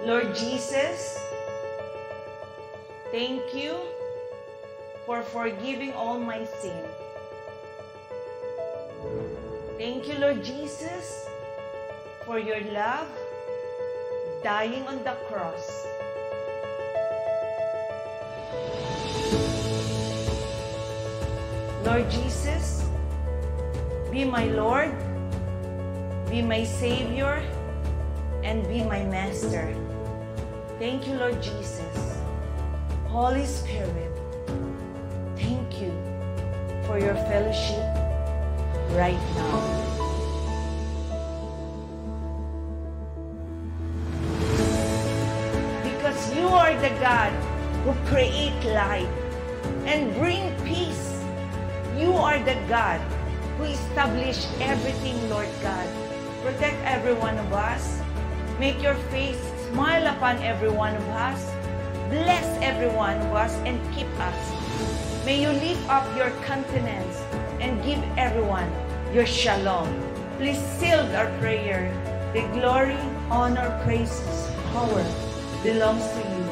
Lord Jesus, thank you for forgiving all my sin. Thank you, Lord Jesus, for your love, dying on the cross. Lord Jesus, be my Lord, be my Savior, and be my Master. Thank you, Lord Jesus. Holy Spirit, thank you for your fellowship right now. Because you are the God who create light and bring peace. You are the God who establish everything, Lord God. Protect every one of us. Make your face smile upon every one of us. Bless every one of us and keep us. May you lift up your countenance and give everyone your shalom. Please seal our prayer. The glory, honor, praises, power belongs to you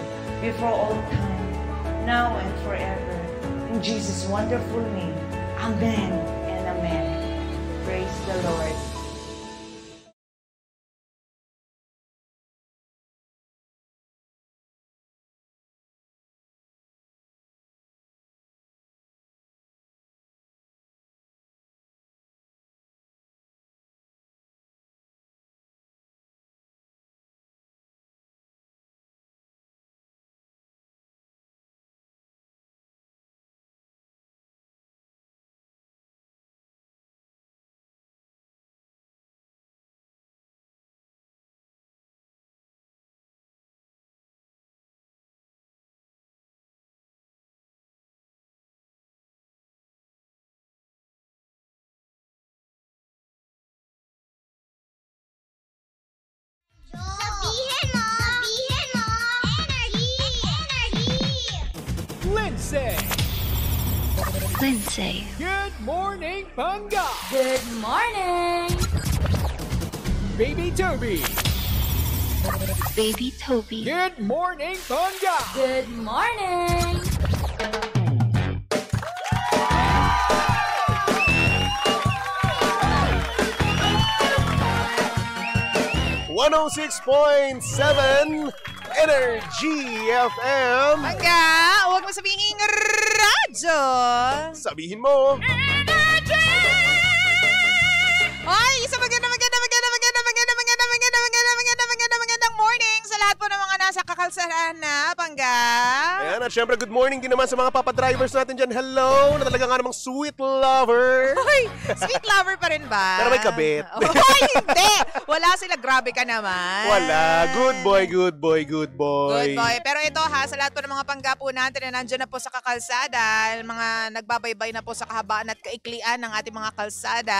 before all time, now and forever. In Jesus' wonderful name, amen and amen. Praise the Lord. Sabihin mo! Sabihin mo! Energy! Energy! Lindsay. Good morning, Panga. Good morning. Baby Toby. Baby Toby. Good morning, Panga. Good morning. 106.7 Energy FM. Pagka, huwag mo sabihin radyo. Sabihin mo. Ay, isang magandang morning sa lahat po ng mga nasa kakalsarahan na, Pangga. Ayan, at syempre good morning din naman sa mga papadrivers natin dyan. Hello, na talaga nga namang sweet lover. Hoy, sweet lover pa rin ba? Pero may kabit. Hoy, hindi. Wala sila, grabe ka naman. Wala. Good boy, good boy, good boy. Good boy. Pero ito ha, sa lahat po ng mga Pangga po natin na nandiyan na po sa kakalsada, mga nagbabaybay na po sa kahabaan at kaiklian ng ating mga kalsada,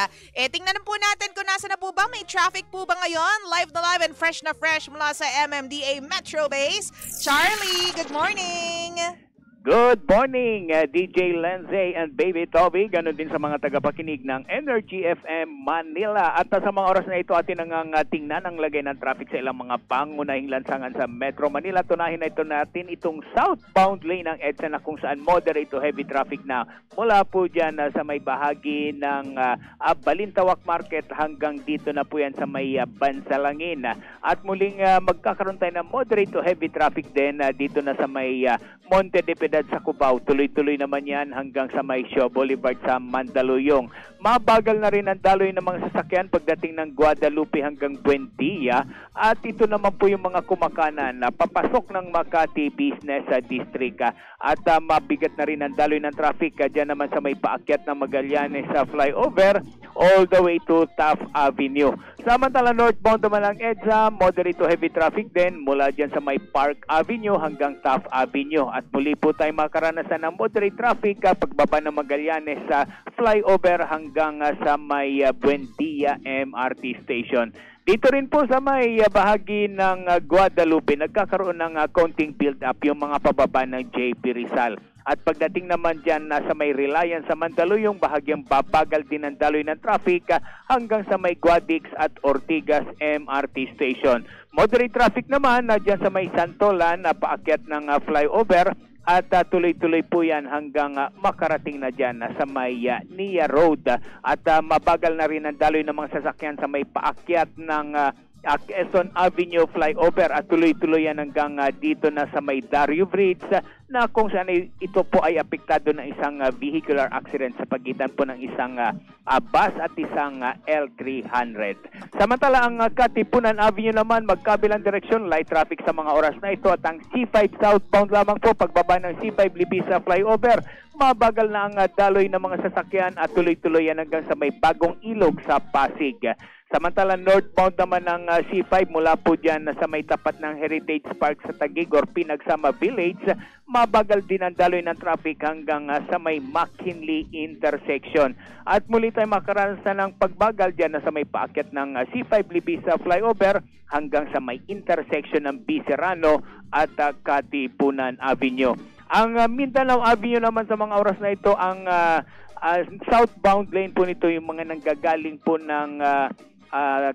tingnan po natin kung nasa na po ba, may traffic po ba ngayon? Live na live and fresh na fresh mula sa MMDA Metro Base. Charlie, good morning! Good morning, DJ Lindsay and Baby Toby. Ganon din sa mga tagapakinig ng Energy FM Manila. At sa mga oras na ito, atin ang tingnan ang lagay ng traffic sa ilang mga pangunahing lansangan sa Metro Manila. Tunahin na ito natin itong southbound lane ng EDSA na kung saan moderate to heavy traffic na mula po dyan sa may bahagi ng Balintawak Market hanggang dito na po yan sa may Bansalangin. At muling magkakaroon tayo ng moderate to heavy traffic din dito na sa may Monte de Piedad sa Cubao. Tuloy-tuloy naman yan hanggang sa may Shaw Boulevard sa Mandaluyong. Mabagal na rin ang daloy ng mga sasakyan pagdating ng Guadalupe hanggang Buendia. At ito naman po yung mga kumakanan na papasok ng Makati Business District. At mabigat na rin ang daloy ng traffic dyan naman sa may paakyat ng Magallanes sa flyover all the way to Taft Avenue. Samantala northbound naman ang EDSA, moderate to heavy traffic din mula dyan sa may Park Avenue hanggang Taft Avenue. At muli po tayo makaranasan ng moderate traffic pagbaba ng Magallanes sa flyover hanggang sa may Buendia MRT Station. Dito rin po sa may bahagi ng Guadalupe, nagkakaroon ng konting build-up yung mga pababa ng JP Rizal. At pagdating naman dyan sa may Reliance sa Mandaluyong, bahagyang babagal din ang daloy ng traffic hanggang sa may Guadix at Ortigas MRT Station. Moderate traffic naman dyan sa may Santolan, paakyat ng flyover at tuloy-tuloy po yan hanggang makarating na dyan sa may Nia Road. At mabagal na rin ang daloy ng mga sasakyan sa may paakyat ng Quezon Avenue flyover at tuloy-tuloy yan hanggang dito na sa may Dario Bridge na kung saan ito po ay apektado ng isang vehicular accident sa pagitan po ng isang bus at isang L300. Samantala ang Katipunan Avenue naman magkabilang direksyon, light traffic sa mga oras na ito at ang C5 southbound lamang po pagbaba ng C5 Libisa flyover. Mabagal na ang daloy ng mga sasakyan at tuloy-tuloy yan hanggang sa may Bagong Ilog sa Pasig. Samantala northbound naman ng C5 mula po dyan sa may tapat ng Heritage Park sa Taguig or Pinagsama Village, mabagal din ang daloy ng traffic hanggang sa may McKinley intersection. At muli tayo makaranasan ng pagbagal dyan sa may paakyat ng C5 Libisa flyover hanggang sa may intersection ng B. Serrano at Katipunan Avenue. Ang Mindanao Avenue naman sa mga oras na ito, ang southbound lane po nito yung mga nanggagaling po ng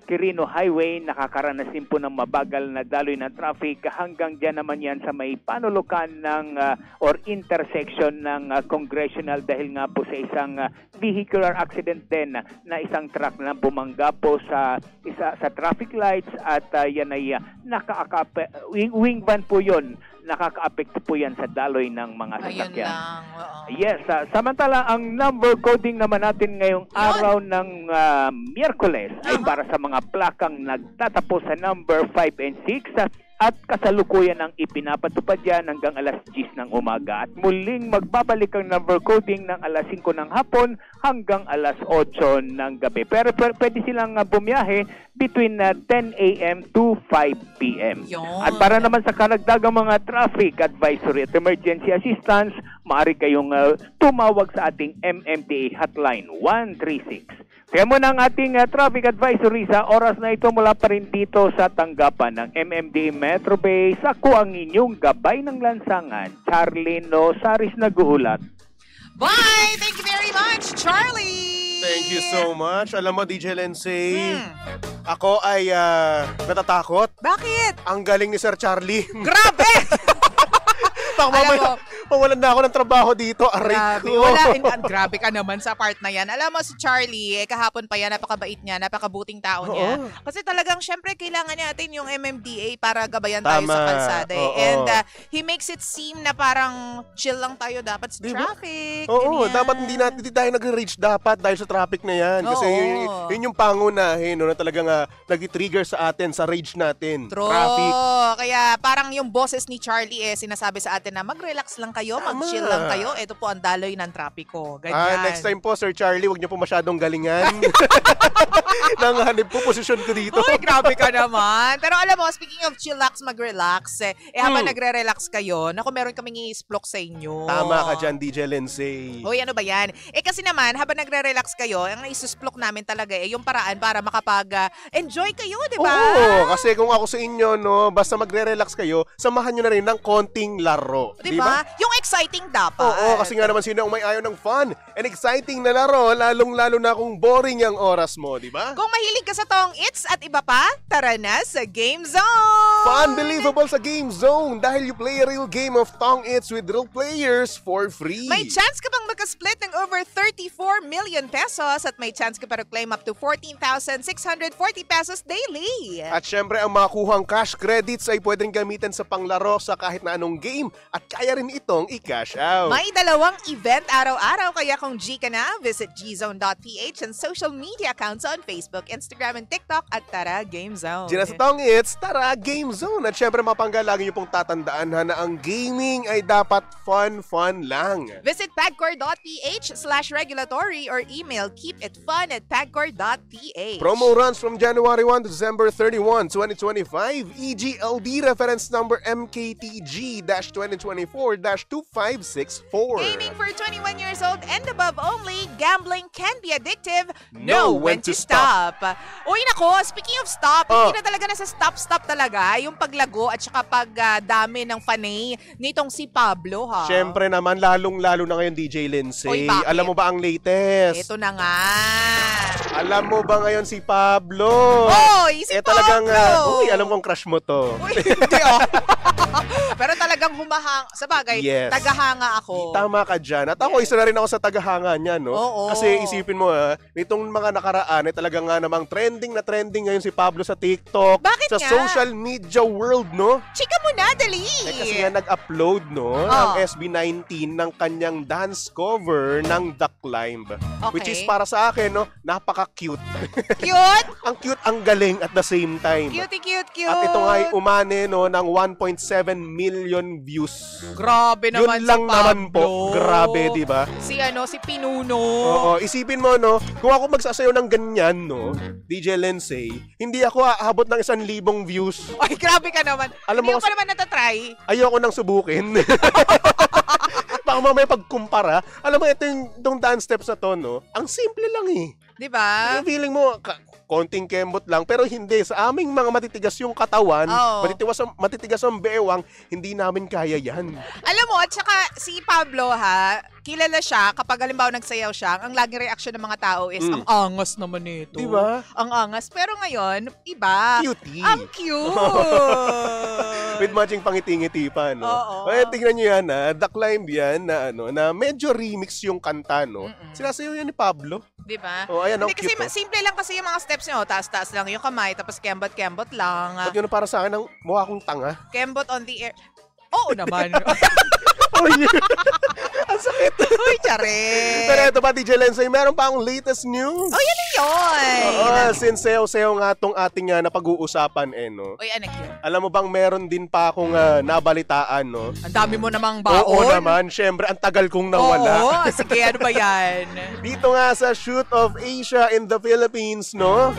Quirino Highway, nakakaranas din po ng mabagal na daloy ng traffic hanggang dyan naman yan sa may panulukan ng or intersection ng Congressional dahil nga po sa isang vehicular accident din na isang truck na bumangga po sa traffic lights at yan ay wing van po yon. Nakaka-apekto po yan sa daloy ng mga sasakyan. Ayun lang. Yes, samantala ang number coding naman natin ngayong araw ng Miyerkules ay para sa mga plakang nagtatapos sa number 5 and 6 at kasalukuyan ang ipinapatupad yan hanggang alas 10 ng umaga. At muling magbabalik ang number coding ng alas 5 ng hapon hanggang alas 8 ng gabi. Pero pwede silang bumiyahe between 10 a.m. to 5 p.m. At para naman sa karagdagang mga traffic advisory at emergency assistance, maaari kayong tumawag sa ating MMDA hotline 136. Kaya muna ang ating traffic advisory sa oras na ito mula pa rin dito sa tanggapan ng MMDA Metro Base. Ako ang inyong gabay ng lansangan, Charlie Nosaris nag-uulat. Bye! Thank you very much, Charlie! Thank you so much. Alam mo, DJ Lensei, ako ay natatakot. Bakit? Ang galing ni Sir Charlie. Grabe! Baka mamaya, mawalan na ako ng trabaho dito. Aray Grabe. ko. Grabe ka naman sa part na yan. Alam mo si Charlie, kahapon pa yan, napakabait niya, napakabuting tao niya. Kasi talagang, syempre, kailangan natin yung MMDA para gabayan tayo sa kalsada. And he makes it seem na parang chill lang tayo dapat sa traffic. Oo, ganyan. dapat hindi tayo nagre-reach dapat dahil sa traffic na yan. Kasi yun yung pangunahin na talagang nag-trigger sa atin, sa rage natin. True. Traffic. Kaya parang yung boses ni Charlie sinasabi sa atin na mag-relax lang kayo, mag-chill lang kayo. Ito po ang daloy ng trapiko. Ganyan. Next time po, Sir Charlie, wag niyo po masyadong galingan. Nanganib po posisyon ko dito. Uy, grabe ka naman. Pero alam mo, speaking of chillax, mag-relax, habang nagre-relax kayo, naku, meron kaming i-splok sa inyo. Tama ka dyan, DJ Lensei. Uy, ano ba yan? Kasi naman, habang nagre-relax kayo, ang isusplok namin talaga yung paraan para makapag-enjoy kayo, di ba? Oo, kasi kung ako sa inyo, no, basta magre-relax kayo, samahan nyo na rin ng konting laro. Diba? Yung exciting dapat. Oo, kasi nga naman sino ang may ayaw ng fun and exciting na laro, lalong-lalo na kung boring ang oras mo, di ba? Kung mahilig ka sa Tong Its at iba pa, tara na sa Game Zone! Unbelievable sa Game Zone dahil you play a real game of Tong Its with real players for free. May chance ka bang makasplit ng over 34 million pesos at may chance ka pa claim up to 14,640 pesos daily. At syempre, ang makuhang cash credits ay pwedeng gamitin sa panglaro sa kahit na anong game at kaya rin itong i-cash out. May dalawang event araw-araw kaya kung G ka na, visit gzone.ph and social media accounts on Facebook, Instagram, and TikTok at Tara Game Zone. Diyan sa Tong Its, Tara Game Zone. At syempre, mapangga, lagi niyo pong tatandaan na ang gaming ay dapat fun lang. Visit pagcor.ph/regulatory or email keepitfun@pagcor.ph. Promo runs from January 1 to December 31, 2025. EGLD reference number MKTG-2024-0 0917-859-2564. Gaming for 21 years old and above only. Gambling can be addictive. Know when to stop. Uy, nako, speaking of stop, hindi na talaga nasa stop talaga yung paglago at saka pagdami ng fanay nitong si Pablo, ha? Siyempre naman, lalong-lalo na ngayon, DJ Lindsay. Uy, bakit? Alam mo ba ang latest? Ito na nga. Alam mo ba ngayon si Pablo? Oy, si Talagang, Pablo! alam kong crush mo to. Uy, hindi oh. Pero talagang sa bagay, Yes. tagahanga ako. Tama ka dyan. At ako, isa na rin ako sa tagahanga niya, no? Oo. Kasi isipin mo, nitong mga nakaraan, talagang nga namang trending na trending ngayon si Pablo sa TikTok. Bakit sa nga? social media world, no? Chika mo na, dali! Kasi nga nag-upload, no, ang SB19 ng kanyang dance cover ng The Climb. Okay. Which is para sa akin, no, napaka-cute. Cute! Ang cute, ang galing at the same time. Cute. At ito nga ay umane, no, ng 1.7 million views. Grabe naman Yun lang si Pablo. naman po. Grabe, di ba? Si Pinuno. Oo, isipin mo, no, kung ako magsasayaw ng ganyan, no, DJ Lindsay, hindi ako aabot ng 1,000 views. Ay, grabe ka naman. Alam Hindi mo ko pa naman natatry. Ayoko nang subukin. Baka mamaya pagkumpara, alam mo, itong dance steps na to, no, ang simple lang eh. Di ba? Yung feeling mo, konting kembot lang, pero hindi. Sa aming mga matitigas yung katawan, Oo. matitigas ang bewang, hindi namin kaya yan. Alam mo, at saka si Pablo, ha, kilala siya kapag halimbawa nagsayaw siya, ang laging reaction ng mga tao is, ang angas naman nito. Di ba? Ang angas. Pero ngayon, iba. Cutie. Ang cute. With matching pangiti-ngiti pa, no? Oo. Kaya tingnan nyo yan, The Climb yan, na medyo remix yung kanta, no? Sinasayaw yan ni Pablo. Di ba? Oh, ayan, ang Hindi kasi cute, oh. simple lang kasi yung mga steps niyo. Taas-taas lang yung kamay, tapos kembot-kembot lang. Pag yun para sa akin, ang mukha kong tanga. Kembot on the air. Oo naman. Uy, ang sakit. Uy, charet. Pero ito pa, DJ Lensay, meron pa akong latest news. Oh, yan na yun. Oo, since sayo-sayo nga tong ating napag-uusapan, no? Uy, anak yun. Alam mo bang meron din pa akong nabalitaan, no? Ang dami mo namang baon. Oo naman, syempre, ang tagal kong nawala. Oo, sige, ano ba yan? Dito nga sa Shoot of Asia in the Philippines, no?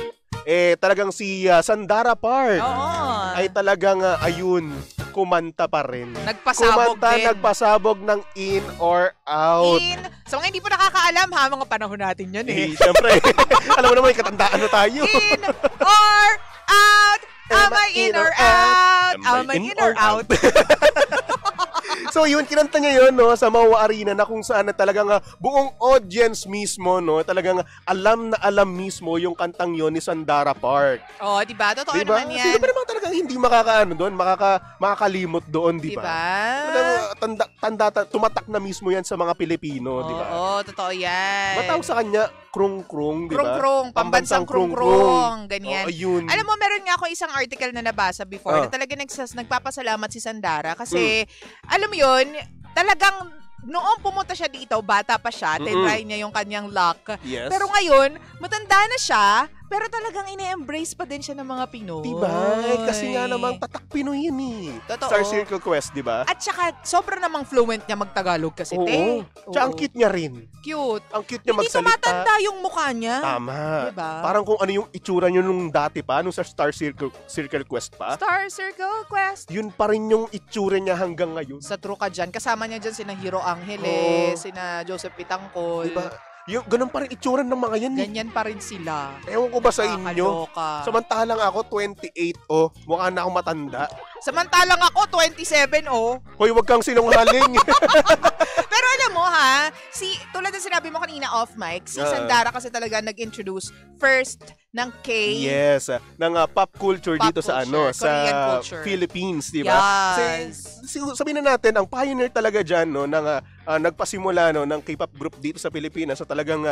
Talagang si Sandara Park Oo. ay talagang, ayun, kumanta pa rin. Nagpasabog din. Nagpasabog ng in or out. Sa mga hindi po nakakaalam ha, mga panahon natin yan eh. Siyempre, alam mo naman, katandaan na tayo. In or out. Am I in or out? Am I in or out? So yun, kinanta niya yun, no, sa Mawa Arena na kung saan na talagang buong audience mismo, no, talagang alam na alam mismo yung kantang yon ni Sandara Park. Oh, di ba? Totoo Diba? naman yan. Sino ba naman talagang hindi makakalimot doon, di ba? Diba? Tumatak na mismo yan sa mga Pilipino, di ba? Oo, totoo yan. Matawag sa kanya, krung-krung, di ba? Krung-krung, pambansang krung-krung, ganyan. Ayun. Alam mo, meron nga ako isang article na nabasa before na talaga nagpapasalamat si Sandara kasi, alam mo yun, talagang noong pumunta siya dito, bata pa siya, tinry niya yung kanyang luck. Yes. Pero ngayon, matanda na siya, pero talagang ine-embrace pa din siya ng mga Pinoy. Diba? Kasi nga namang tatak Pinoy yun eh. Totoo. Star Circle Quest, diba? At saka, sobra namang fluent niya magtagalog kasi, Oo. Tsaka ang cute niya rin. Cute. Ang cute niya Hindi magsalita. tumatanda yung mukha niya. Tama. Diba? Parang kung ano yung itsura niyo nung dati pa, nung sa Star Circle Quest pa. Star Circle Quest. Yun pa rin yung itsura niya hanggang ngayon. Sa true ka dyan. Kasama niya dyan sina Hero Angeles, sina Joseph Pitangkol. Diba? Yung, ganun pa rin itsura ng mga yan. Ganyan pa rin sila. Ewan ko ba sa inyo? Nakakaloka. Samantalang ako, 28, mukha na akong matanda. Samantalang ako, 27, Hoy, wag kang sinungaling. Pero alam mo ha, tulad ng sinabi mo kanina off mic, si Sandara kasi talaga nag-introduce first ng K. Yes, ng pop culture Pop dito sa culture, sa Korean culture. Philippines, di ba? Yes. Sabihin na natin, ang pioneer talaga diyan no ng nagpasimula no ng K-pop group dito sa Pilipinas sa talagang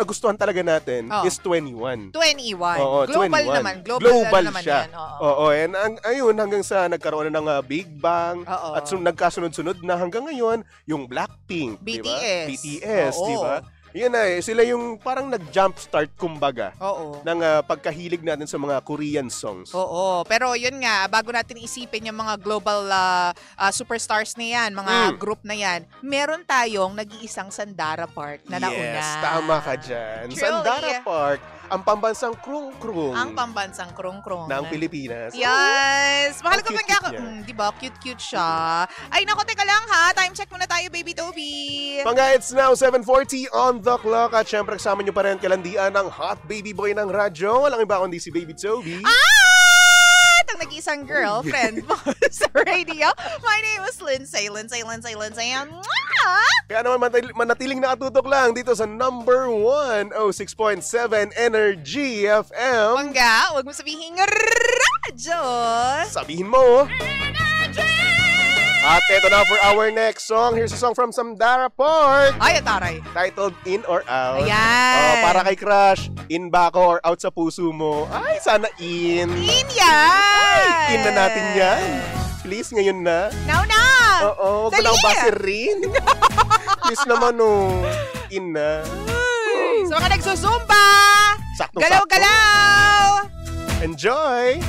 nagustuhan talaga natin is 21. 21. Oo, Global 21. naman. Global naman siya. yan. Oo. Oo, and ayun hanggang sa nagkaroon na ng Big Bang Oo. at nagkasunod-sunod na hanggang ngayon yung Blackpink, di ba? BTS. BTS, Oo. di ba? Yan na sila yung parang nag-jump start kumbaga Oo. ng pagkahilig natin sa mga Korean songs. Oo, pero yun nga, bago natin isipin yung mga global superstars na yan, mga group na yan, meron tayong nag-iisang Sandara Park na nauna. Yes, tama ka dyan. Truly. Sandara Park, ang pambansang krung-krung Ang pambansang krong-krong. ng Pilipinas. Yes! Mahal ko Ang pangga ko. cute-cute niya. Diba? Cute-cute siya. Ay, naku, teka lang ha. Time check muna tayo, Baby Toby. Mga it's now 7:40 on the clock at syempre kasama nyo pa rin kalandian ng hot baby boy ng radyo. Walang iba kundi si Baby Toby. At ang nag-iisang girlfriend mo sa radio. My name is Lindsay. Kaya naman manatiling nakatutok lang dito sa number 106.7 Energy FM. Pangga, huwag mo sabihin radyo. Sabihin mo. At eto na for our next song. Here's a song from Samdara Park. Ay, ataray. Titled In or Out. Ayan. Para kay crush, in ba ako or out sa puso mo? Ay, sana in. In yan. In na natin yan. Please, ngayon na. Now na. Oo, wag mo Dali. lang basirin. Please naman, in na. Sa mga nagsusumba. Saktong-sakto. Galaw-galaw. Enjoy!